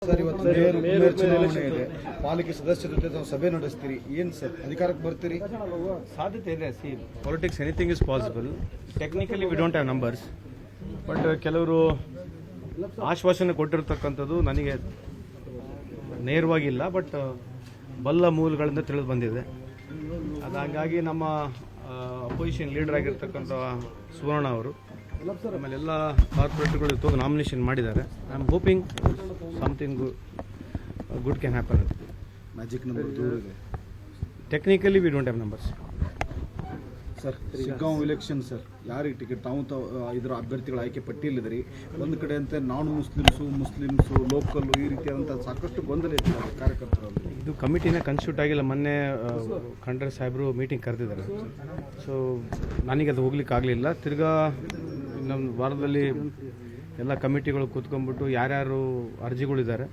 Sir, ಇವತ್ತು mayor ಚುನಾವಣೆ ಇದೆ. ಪಾಲಿಕೆ ಸದಸ್ಯರ ಜೊತೆ ನಾವು ಸಭೆ ನಡೆಸ್ತೀರಿ. ಏನು ಸರ್, ಅಧಿಕಾರಕ್ಕೆ ಬರ್ತೀರಿ? ಸಾಧ್ಯತೆ ಇದೆ. C, politics anything is possible. Technically we don't have numbers, but ಕೆಲವರು ಆಶ್ವಾಸನೆ ಕೊಟ್ಟಿರ್ತಕ್ಕಂಥದ್ದು ನನಗೆ ನೇರವಾಗಿಲ್ಲ, ಬಟ್ ಬಲ್ಲ ಮೂಲಗಳಿಂದ ತಿಳಿದು ಬಂದಿದೆ. ಅದು ಹಾಗಾಗಿ ನಮ್ಮ ಅಪೋಸಿಷನ್ ಲೀಡರ್ ಆಗಿರ್ತಕ್ಕಂಥ ಸುವರ್ಣ ಅವರು ಆಮೇಲೆ ಎಲ್ಲ ಕಾರ್ಪೊರೇಟ್ಗಳು ಇವತ್ತು ನಾಮಿನೇಷನ್ ಮಾಡಿದ್ದಾರೆ. I am hoping something good can happen. Magic number ದೂರ ಇದೆ. Technically we don't have numbers. Sir, Shiggaon election sir, ಯಾರಿಗೆ ಟಿಕೆಟ್ ತಾವು ಇದರ ಅಭ್ಯರ್ಥಿಗಳ ಆಯ್ಕೆ ಪಟ್ಟಿಯಲ್ಲಿದೆ. ಒಂದು ಕಡೆ ಅಂತ ನಾನ್ ಮುಸ್ಲಿಮ್ಸು ಲೋಕಲ್ ಈ ರೀತಿಯಾದಂಥ ಸಾಕಷ್ಟು ಗೊಂದಲ ಇದೆ ಕಾರ್ಯಕರ್ತರಲ್ಲಿ. ಇದು ಕಮಿಟಿನೇ ಕನ್ಸ್ಟಿಟ್ಯೂಟ್ ಆಗಿಲ್ಲ. ಮೊನ್ನೆ ಖಂಡ್ರೆ ಸಾಹೇಬರು ಮೀಟಿಂಗ್ ಕರೆದಿದ್ದಾರೆ. ಸೊ ನನಗೆ ಅದು ಹೋಗ್ಲಿಕ್ಕೆ ಆಗಲಿಲ್ಲ. ತಿರ್ಗಾ ಇನ್ನೊಂದು ವಾರದಲ್ಲಿ ಎಲ್ಲ ಕಮಿಟಿಗಳು ಕೂತ್ಕೊಂಡ್ಬಿಟ್ಟು ಯಾರ್ಯಾರು ಅರ್ಜಿಗಳಿದ್ದಾರೆ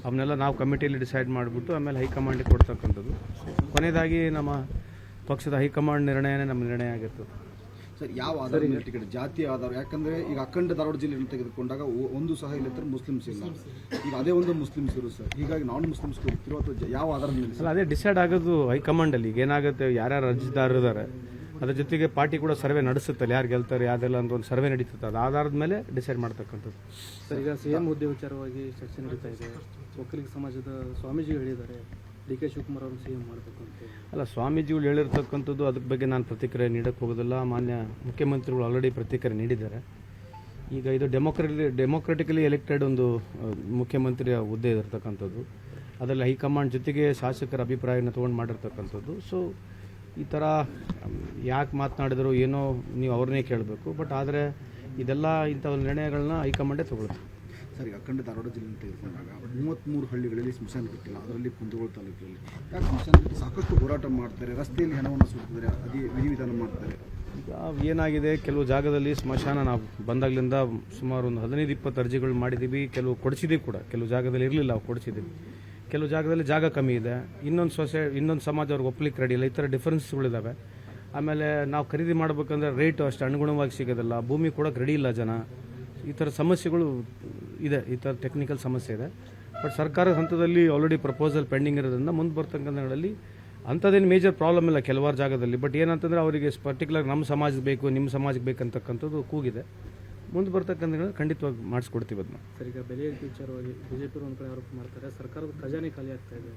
ಅವನ್ನೆಲ್ಲ ನಾವು ಕಮಿಟಿಯಲ್ಲಿ ಡಿಸೈಡ್ ಮಾಡಿಬಿಟ್ಟು ಆಮೇಲೆ ಹೈಕಮಾಂಡಿಗೆ ಕೊಡ್ತಕ್ಕಂಥದ್ದು. ಕೊನೆಯದಾಗಿ ನಮ್ಮ ಪಕ್ಷದ ಹೈಕಮಾಂಡ್ ನಿರ್ಣಯನೇ ನಮ್ಮ ನಿರ್ಣಯ ಆಗಿರ್ತದೆ. ಸರ್, ಯಾವ ಆಧಾರ ಮೇಲೆ ಟಿಕೆಟ್? ಜಾತಿಯ ಆಧಾರ? ಯಾಕಂದರೆ ಈಗ ಅಖಂಡ ಧಾರವಾಡ ಜಿಲ್ಲೆಯನ್ನು ತೆಗೆದುಕೊಂಡಾಗ ಒಂದು ಸಹ ಇಲ್ಲ ಮುಸ್ಲಿಮ್ಸ್ ಇಲ್ಲ. ಈಗ ಅದೇ ಒಂದು ಮುಸ್ಲಿಮ್ಸ್ ಇರು ಸರ್, ಹೀಗಾಗಿ ನಾನ್ ಮುಸ್ಲಿಮ್ಸ್ ಕೊಡ್ತಿರೋ ಅಥವಾ ಯಾವ ಆಧಾರದ ಮೇಲೆ? ಅಲ್ಲ, ಅದೇ ಡಿಸೈಡ್ ಆಗೋದು ಹೈಕಮಾಂಡಲ್ಲಿ. ಈಗ ಏನಾಗುತ್ತೆ, ಯಾರ್ಯಾರು ಅರ್ಜಿದಾರರು ಇದ್ದಾರೆ ಅದ್ರ ಜೊತೆಗೆ ಪಾರ್ಟಿ ಕೂಡ ಸರ್ವೆ ನಡೆಸುತ್ತಲ್ಲ, ಯಾರು ಗೆಲ್ತಾರೆ ಯಾವ್ದೆಲ್ಲ ಅಂತ ಒಂದು ಸರ್ವೆ ನಡೀತದೆ. ಅದು ಆಧಾರದ ಮೇಲೆ ಡಿಸೈಡ್ ಮಾಡ್ತಕ್ಕಂಥದ್ದು. ಸರ್, ಈಗ ಸಿಎಂ ಹುದ್ದೆ ವಿಚಾರವಾಗಿ ಚರ್ಚೆ ನಡೀತಾ ಇದೆ. ಒಕ್ಕಲಿಗ ಸಮಾಜದ ಸ್ವಾಮೀಜಿ ಹೇಳಿದ್ದಾರೆ ಡಿ.ಕೆ. ಶಿವಕುಮಾರ್ ಅವರು ಸಿಎಂ ಮಾಡಬೇಕು ಅಂತ. ಅಲ್ಲ, ಸ್ವಾಮೀಜಿಗಳು ಹೇಳಿರ್ತಕ್ಕಂಥದ್ದು ಅದ್ರ ಬಗ್ಗೆ ನಾನು ಪ್ರತಿಕ್ರಿಯೆ ನೀಡಕ್ಕೆ ಹೋಗೋದಿಲ್ಲ. ಮಾನ್ಯ ಮುಖ್ಯಮಂತ್ರಿಗಳು ಆಲ್ರೆಡಿ ಪ್ರತಿಕ್ರಿಯೆ ನೀಡಿದ್ದಾರೆ. ಈಗ ಇದು ಡೆಮೋಕ್ರೆಟಿಕಲಿ ಎಲೆಕ್ಟೆಡ್ ಒಂದು ಮುಖ್ಯಮಂತ್ರಿಯ ಹುದ್ದೆ ಇರತಕ್ಕಂಥದ್ದು. ಅದರಲ್ಲಿ ಹೈಕಮಾಂಡ್ ಜೊತೆಗೆ ಶಾಸಕರ ಅಭಿಪ್ರಾಯನ ತೊಗೊಂಡು ಮಾಡಿರ್ತಕ್ಕಂಥದ್ದು. ಸೊ ಈ ಥರ ಯಾಕೆ ಮಾತನಾಡಿದ್ರು ಏನೋ ನೀವು ಅವ್ರನ್ನೇ ಕೇಳಬೇಕು. ಬಟ್ ಆದರೆ ಇದೆಲ್ಲ ಇಂಥ ನಿರ್ಣಯಗಳನ್ನ ಹೈಕಮಾಂಡೇ ತಗೊಳ್ಳುತ್ತೆ. ಸರ್, ಈಗ ಅಖಂಡ ಧಾರವಾಡ ಜಿಲ್ಲೆ ತೆಗೆದುಕೊಂಡಾಗ 33 ಹಳ್ಳಿಗಳಲ್ಲಿ ಸ್ಮಶಾನ ಕಟ್ಟಿಲ್ಲ. ಅದರಲ್ಲಿ ಕುಂದಗೋಳ ತಾಲೂಕಿನಲ್ಲಿ ಯಾಕೆ ಸ್ಮಶಾನ ಸಾಕಷ್ಟು ಹೋರಾಟ ಮಾಡ್ತಾರೆ, ರಸ್ತೆಯಲ್ಲಿ ಹಣವನ್ನು ಸುಡ್ತಿದ್ದಾರೆ, ಅದೇ ವಿಧಿವಿಧಾನ ಮಾಡ್ತಾರೆ. ಈಗ ಏನಾಗಿದೆ, ಕೆಲವು ಜಾಗದಲ್ಲಿ ಸ್ಮಶಾನ ನಾವು ಬಂದಾಗಲಿಂದ ಸುಮಾರು ಒಂದು 15-20 ಅರ್ಜಿಗಳು ಮಾಡಿದ್ದೀವಿ. ಕೆಲವು ಕೊಡಿಸಿದ್ದೀವಿ ಕೂಡ, ಕೆಲವು ಜಾಗದಲ್ಲಿ ಇರಲಿಲ್ಲ, ಅವು ಕೊಡಿಸಿದ್ದೀವಿ. ಕೆಲವು ಜಾಗದಲ್ಲಿ ಜಾಗ ಕಮ್ಮಿ ಇದೆ, ಇನ್ನೊಂದು ಸಮಾಜ ಅವ್ರಿಗೆ ಒಪ್ಪಲಿಕ್ಕೆ ರೆಡಿ ಇಲ್ಲ. ಈ ಥರ ಡಿಫ್ರೆನ್ಸ್ಗಳಿದ್ದಾವೆ. ಆಮೇಲೆ ನಾವು ಖರೀದಿ ಮಾಡಬೇಕಂದ್ರೆ ರೇಟು ಅಷ್ಟು ಅನುಗುಣವಾಗಿ ಸಿಗೋದಿಲ್ಲ, ಭೂಮಿ ಕೊಡೋಕೆ ರೆಡಿ ಇಲ್ಲ ಜನ. ಈ ಥರ ಸಮಸ್ಯೆಗಳು ಇದೆ, ಈ ಥರ ಟೆಕ್ನಿಕಲ್ ಸಮಸ್ಯೆ ಇದೆ. ಬಟ್ ಸರ್ಕಾರದ ಹಂತದಲ್ಲಿ ಆಲ್ರೆಡಿ ಪ್ರಪೋಸಲ್ ಪೆಂಡಿಂಗ್ ಇರೋದ್ರಿಂದ ಮುಂದೆ ಬರ್ತಕ್ಕಂಥ ದಿನಗಳಲ್ಲಿ ಅಂಥದ್ದೇನು ಮೇಜರ್ ಪ್ರಾಬ್ಲಮ್ ಇಲ್ಲ ಕೆಲವಾರು ಜಾಗದಲ್ಲಿ. ಬಟ್ ಏನಂತಂದರೆ ಅವರಿಗೆ ಪರ್ಟಿಕ್ಯುಲರ್ ನಮ್ಮ ಸಮಾಜಕ್ಕೆ ಬೇಕು, ನಿಮ್ಮ ಸಮಾಜಕ್ಕೆ ಬೇಕಂತಕ್ಕಂಥದ್ದು ಕೂಗಿದೆ. ಮುಂದೆ ಬರ್ತಕ್ಕಂಥ ಖಂಡಿತವಾಗಿ ಮಾಡಿಸ್ಕೊಡ್ತೀವಿ ಅದನ್ನ. ಸರ್, ಈಗ ಬೆಲೆ ಏರಿಕೆ ವಿಚಾರವಾಗಿ ಬಿಜೆಪಿ ಒಂದು ಕಡೆ ಆರೋಪ ಮಾಡ್ತಾರೆ, ಸರ್ಕಾರದ ಖಜಾನೆ ಖಾಲಿ ಆಗ್ತಾ ಇದೆ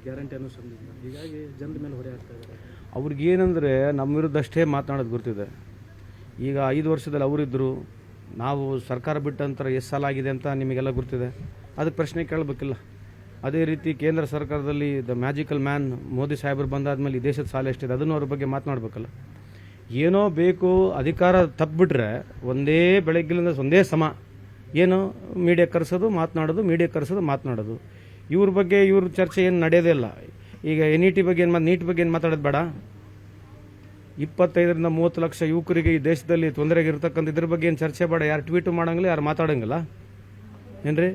ಗ್ಯಾರಂಟಿ ಅನುಷ್ಠಾನದಿಂದ. ಹೀಗಾಗಿ ಜನರ ಮೇಲೆ ಹೊರೆ ಆಗ್ತಾ ಇದೆ. ಅವ್ರಿಗೇನೆಂದರೆ ನಮ್ಮ ವಿರುದ್ಧ ಅಷ್ಟೇ ಮಾತನಾಡೋದು ಗೊತ್ತಿದೆ. ಈಗ 5 ವರ್ಷದಲ್ಲಿ ಅವರಿದ್ದರು, ನಾವು ಸರ್ಕಾರ ಬಿಟ್ಟ ನಂತರ ಎಷ್ಟು ಸಾಲ ಆಗಿದೆ ಅಂತ ನಿಮಗೆಲ್ಲ ಗೊತ್ತಿದೆ. ಅದಕ್ಕೆ ಪ್ರಶ್ನೆ ಕೇಳಬೇಕಿಲ್ಲ. ಅದೇ ರೀತಿ ಕೇಂದ್ರ ಸರ್ಕಾರದಲ್ಲಿ ದ ಮ್ಯಾಜಿಕಲ್ ಮ್ಯಾನ್ ಮೋದಿ ಸಾಹೇಬರು ಬಂದಾದ್ಮೇಲೆ ಈ ದೇಶದ ಸಾಲ ಎಷ್ಟಿದೆ ಅದನ್ನು ಅವ್ರ ಬಗ್ಗೆ ಮಾತನಾಡಬೇಕಲ್ಲ. ಏನೋ ಬೇಕು, ಅಧಿಕಾರ ತಪ್ಪಿಬಿಟ್ರೆ ಒಂದೇ ಬೆಳಗ್ಗಿಲಿಂದ ಒಂದೇ ಸಮ ಏನು ಮೀಡಿಯಾ ಕರೆಸೋದು ಮಾತನಾಡೋದು, ಮೀಡಿಯಾ ಕರೆಸೋದು ಮಾತನಾಡೋದು. ಇವ್ರ ಬಗ್ಗೆ ಇವ್ರ ಚರ್ಚೆ ಏನು ನಡೆಯೋದೇ ಇಲ್ಲ. ಈಗ NET ಬಗ್ಗೆ ಏನು ನೀಟ್ ಬಗ್ಗೆ ಏನು ಮಾತಾಡೋದು ಬೇಡ. 25ರಿಂದ 30 ಲಕ್ಷ ಯುವಕರಿಗೆ ಈ ದೇಶದಲ್ಲಿ ತೊಂದರೆಗಿರ್ತಕ್ಕಂಥ ಇದ್ರ ಬಗ್ಗೆ ಏನು ಚರ್ಚೆ ಬೇಡ. ಯಾರು ಟ್ವೀಟು ಮಾಡೋಂಗಿಲ್ಲ, ಯಾರು ಮಾತಾಡೋಂಗಿಲ್ಲ ಏನ್ರಿ.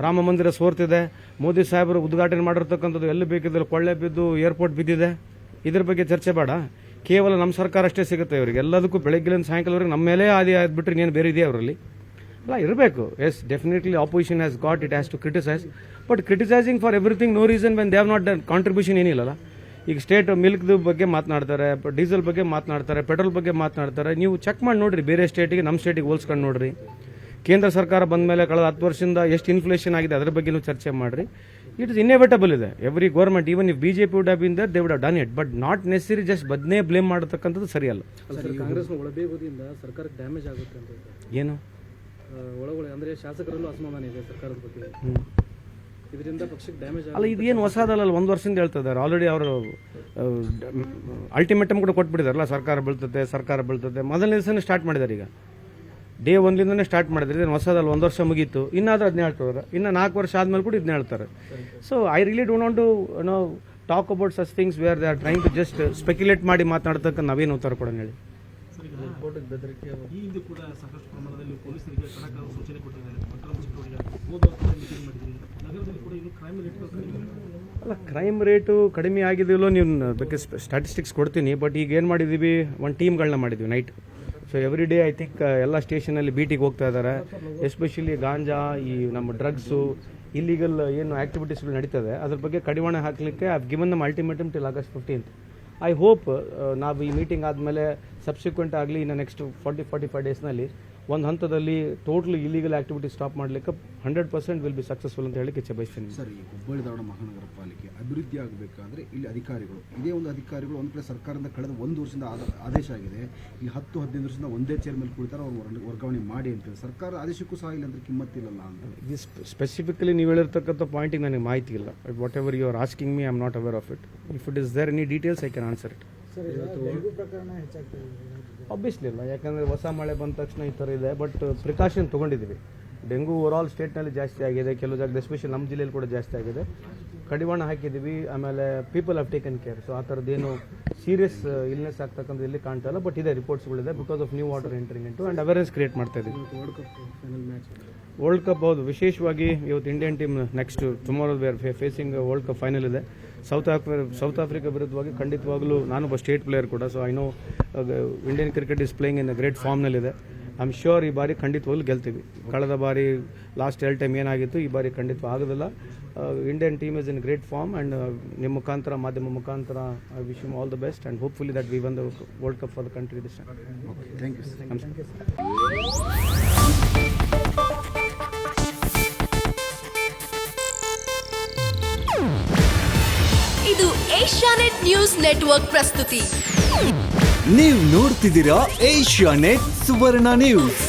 ರಾಮ ಮಂದಿರ ಸೋರ್ತಿದೆ, ಮೋದಿ ಸಾಹೇಬರು ಉದ್ಘಾಟನೆ ಮಾಡಿರ್ತಕ್ಕಂಥದ್ದು ಎಲ್ಲಿ ಬೇಕಿದ್ರೆ ಕೊಳ್ಳೆ ಬಿದ್ದು ಏರ್ಪೋರ್ಟ್ ಬಿದ್ದಿದೆ. ಇದ್ರ ಬಗ್ಗೆ ಚರ್ಚೆ ಬೇಡ. ಕೇವಲ ನಮ್ಮ ಸರ್ಕಾರ ಅಷ್ಟೇ ಸಿಗುತ್ತೆ ಇವರಿಗೆ. ಎಲ್ಲದಕ್ಕೂ ಬೆಳಗ್ಗಿಲಿಂದ ಸಾಯಂಕಾಲವರೆಗೆ ನಮ್ಮ ಮೇಲೆ ಆದಿ ಆದ್ಬಿಟ್ರೆ ಇನ್ನೇನು ಬೇರೆ ಇದೆಯಾ ಅವರಲ್ಲಿ? ಅಲ್ಲ, ಇರಬೇಕು. Yes, definitely opposition has got it has to criticise, but criticising for everything no reason when they have not done contribution ಏನಿಲ್ಲಲ್ಲ. ಈಗ ಸ್ಟೇಟ್ ಮಿಲ್ಕ್ದು ಬಗ್ಗೆ ಮಾತನಾಡ್ತಾರೆ, ಡೀಸೆಲ್ ಬಗ್ಗೆ ಮಾತನಾಡ್ತಾರೆ, ಪೆಟ್ರೋಲ್ ಬಗ್ಗೆ ಮಾತನಾಡ್ತಾರೆ. ನೀವು ಚೆಕ್ ಮಾಡಿ ನೋಡ್ರಿ, ಬೇರೆ ಸ್ಟೇಟಿಗೆ ನಮ್ಮ ಸ್ಟೇಟಿಗೆ ಹೋಲ್ಸ್ಕೊಂಡು ನೋಡ್ರಿ. ಕೇಂದ್ರ ಸರ್ಕಾರ ಬಂದ ಮೇಲೆ ಕಳೆದ 10 ವರ್ಷದಿಂದ ಎಷ್ಟು ಇನ್ಫ್ಲೇಷನ್ ಆಗಿದೆ ಅದ್ರ ಬಗ್ಗೆ ಚರ್ಚೆ ಮಾಡಿರಿ. ಇಟ್ ಇಸ್ ಇನ್ಎವಿಟಬಲ್ ಇದೆ. Every government, even if BJP would have been there, they would have done it. But not necessary just ಬದನೇ ಬ್ಲೇಮ್ ಮಾಡತಕ್ಕಂಥದ್ದು ಸರಿಯಲ್ಲ. ಕಾಂಗ್ರೆಸ್ನ ಒಳಬೇಗುವುದರಿಂದ ಸರ್ಕಾರಕ್ಕೆ ಡ್ಯಾಮೇಜ್ ಆಗುತ್ತೆ ಅಂತ. ಏನು ಒಳಗೊಳ ಅಂದರೆ ಶಾಸಕರಲ್ಲೂ ಅಸಮಾಧಾನ ಇದೆ ಸರ್ಕಾರದ ಬಗ್ಗೆ, ಇದರಿಂದ ಪಕ್ಷಕ್ಕೆ ಡ್ಯಾಮೇಜ್ ಅಲ್ಲ. ಇದೇನು ಹೊಸದಲ್ಲ, 1 ವರ್ಷದಿಂದ ಹೇಳ್ತಿದ್ದಾರೆ. ಆಲ್ರೆಡಿ ಅವರು ಅಲ್ಟಿಮೇಟಮ್ ಕೂಡ ಕೊಟ್ಬಿಟ್ಟಿದಾರಲ್ಲ, ಸರ್ಕಾರ ಬೀಳ್ತದೆ. ಮೊದಲನೇ ದಿವಸನೇ ಸ್ಟಾರ್ಟ್ ಮಾಡಿದ್ದಾರೆ. ಈಗ ಡೇ 1ಲಿಂದನೇ ಸ್ಟಾರ್ಟ್ ಮಾಡಿದ್ರೆ ಇದೇನು ಹೊಸದಲ್ಲ. 1 ವರ್ಷ ಮುಗೀತು, ಇನ್ನಾದ್ರೂ ಅದನ್ನ ಹೇಳ್ತಾರೆ. ಇನ್ನು 4 ವರ್ಷ ಆದ್ಮೇಲೆ ಕೂಡ ಇದನ್ನ ಹೇಳ್ತಾರೆ. So I really don't want to talk about such things where they are trying to just speculate ಮಾಡಿ ಮಾತಾಡ್ತಕ್ಕ ನಾವೇನು ಉತ್ತರ ಕೊಡೋಣ ಹೇಳಿ. ಅಲ್ಲ, ಕ್ರೈಮ್ ರೇಟು ಕಡಿಮೆ ಆಗಿದೆಯಲ್ಲೋ ನೀವು ಅದಕ್ಕೆ ಸ್ಟ್ಯಾಟಿಸ್ಟಿಕ್ಸ್ ಕೊಡ್ತೀನಿ. ಬಟ್ ಈಗ ಏನು ಮಾಡಿದ್ದೀವಿ, ಒಂದು ಟೀಮ್ಗಳನ್ನ ಮಾಡಿದ್ವಿ night. So every day I think ಎಲ್ಲ ಸ್ಟೇಷನಲ್ಲಿ ಬೀಟಿಗೆ ಹೋಗ್ತಾ ಇದ್ದಾರೆ. ಎಸ್ಪೆಷಲಿ ಗಾಂಜಾ, ಈ ನಮ್ಮ ಡ್ರಗ್ಸು, ಇಲ್ಲಿಗಲ್ ಏನು ಆ್ಯಕ್ಟಿವಿಟೀಸ್ಗಳು ನಡೀತದೆ ಅದ್ರ ಬಗ್ಗೆ ಕಡಿವಾಣ ಹಾಕಲಿಕ್ಕೆ ಐ ಗಿವನ್ ನಮ್ ultimatum till August 15th. I hope ನಾವು ಈ ಮೀಟಿಂಗ್ ಆದಮೇಲೆ ಸಬ್ಸಿಕ್ವೆಂಟ್ ಆಗಲಿ ಇನ್ನು ನೆಕ್ಸ್ಟ್ 40-45 ಡೇಸ್ನಲ್ಲಿ ಒಂದು ಹಂತದಲ್ಲಿ ಟೋಟಲ್ ಇಲ್ಲಿಗಲ್ ಆ್ಯಕ್ಟಿವಿಟಿ ಸ್ಟಾಪ್ ಮಾಡಲಿಕ್ಕೆ 100% ವಿಲ್ ಬಿ ಸಕ್ಸಸ್ಫುಲ್ ಅಂತ ಹೇಳಕ್ಕೆ ಇಚ್ಛೆ ಬಯಸ್ತೀನಿ. ಸರ್, ಈ ಹುಬ್ಬಳ್ಳಿ ಧಾರವಾಡ ಮಹಾನಗರ ಪಾಲಿಕೆ ಅಭಿವೃದ್ಧಿ ಆಗಬೇಕಾದ್ರೆ ಇಲ್ಲಿ ಅಧಿಕಾರಿಗಳು ಇದೇ ಒಂದು ಅಧಿಕಾರಿಗಳು ಒಂದು ಕಡೆ ಸರ್ಕಾರದಿಂದ ಕಳೆದ 1 ವರ್ಷದಿಂದ ಆದೇಶ ಆಗಿದೆ, ಇಲ್ಲಿ 10-15 ವರ್ಷದಿಂದ ಒಂದೇ ಚೇರ್ ಮೇಲೆ ಕುಳಿತಾರೆ ಅವ್ರು ವರ್ಗಾವಣೆ ಮಾಡಿ ಅಂತ ಸರ್ಕಾರ ಆದೇಶಕ್ಕೂ ಸಹ ಇಲ್ಲ ಅಂದ್ರೆ ಕಿಮ್ಮತ್ತಿಲ್ಲಲ್ಲ ಅಂತ. ಇದು ಸ್ಪೆಸಿಫಿಕಲಿ ನೀವು ಹೇಳಿರ್ತಕ್ಕಂಥ ಪಾಯಿಂಟಿಗೆ ನನಗೆ ಮಾಹಿತಿ ಇಲ್ಲ. Whatever you are asking me I am not aware of it. If it is there any details I can answer it. Obviously ಇಲ್ಲ, ಯಾಕಂದರೆ ಹೊಸ ಮಳೆ ಬಂದ ತಕ್ಷಣ ಈ ಥರ ಇದೆ. ಬಟ್ ಪ್ರಿಕಾಷನ್ ತೊಗೊಂಡಿದ್ದೀವಿ. ಡೆಂಗು ಓವರಾಲ್ ಸ್ಟೇಟ್ನಲ್ಲಿ ಜಾಸ್ತಿ ಆಗಿದೆ, ಕೆಲವು ಜಾಗದ ಎಸ್ಪೆಷಲಿ ನಮ್ಮ ಜಿಲ್ಲೆಯಲ್ಲಿ ಕೂಡ ಜಾಸ್ತಿ ಆಗಿದೆ. ಕಡಿವಾಣ ಹಾಕಿದ್ದೀವಿ, ಆಮೇಲೆ people have taken care. So ಆ ಥರದ್ದೇನು ಸೀರಿಯಸ್ ಇಲ್ನೆಸ್ ಆಗ್ತಕ್ಕಂಥ ಇಲ್ಲಿ ಕಾಣ್ತಾ ಇಲ್ಲ. ಬಟ್ ಇದೆ, ರಿಪೋರ್ಟ್ಸ್ಗಳಿದೆ because of new water entering into and awareness create ಮಾಡ್ತಾ ಇದ್ದೀವಿ. ವರ್ಲ್ಡ್ ಕಪ್ ಹೌದು, ವಿಶೇಷವಾಗಿ ಇವತ್ತು Indian team next tomorrow we're facing world cup final ಇದೆ. ಸೌತ್ ಆಫ್ರಿಕಾ ವಿರುದ್ಧವಾಗಿ ಖಂಡಿತವಾಗಲೂ ನಾನು ಒಬ್ಬ ಸ್ಟೇಟ್ ಪ್ಲೇಯರ್ ಕೂಡ. So I know Indian cricket is playing in great ಫಾರ್ಮ್ನಲ್ಲಿದೆ. ಐ ಆಮ್ ಶ್ಯೂರ್ ಈ ಬಾರಿ ಖಂಡಿತವಾಗ್ಲೂ ಗೆಲ್ತೀವಿ. ಕಳೆದ ಬಾರಿ ಲಾಸ್ಟ್ 2 ಟೈಮ್ ಏನಾಗಿತ್ತು, ಈ ಬಾರಿ ಖಂಡಿತ ಆಗೋದಿಲ್ಲ. Indian team is in great form and ನಿಮ್ಮ ಮುಖಾಂತರ, ಮಾಧ್ಯಮ ಮುಖಾಂತರ I wish you all the best and hopefully that we won the world cup for the country this time. Thank you sir. ಇದು ಏಷ್ಯಾನೆಟ್ ನ್ಯೂಸ್ ನೆಟ್ವರ್ಕ್ ಪ್ರಸ್ತುತಿ. ನೀವು ನೋಡ್ತಿದ್ದೀರಾ Asianet ಸುವರ್ಣ news.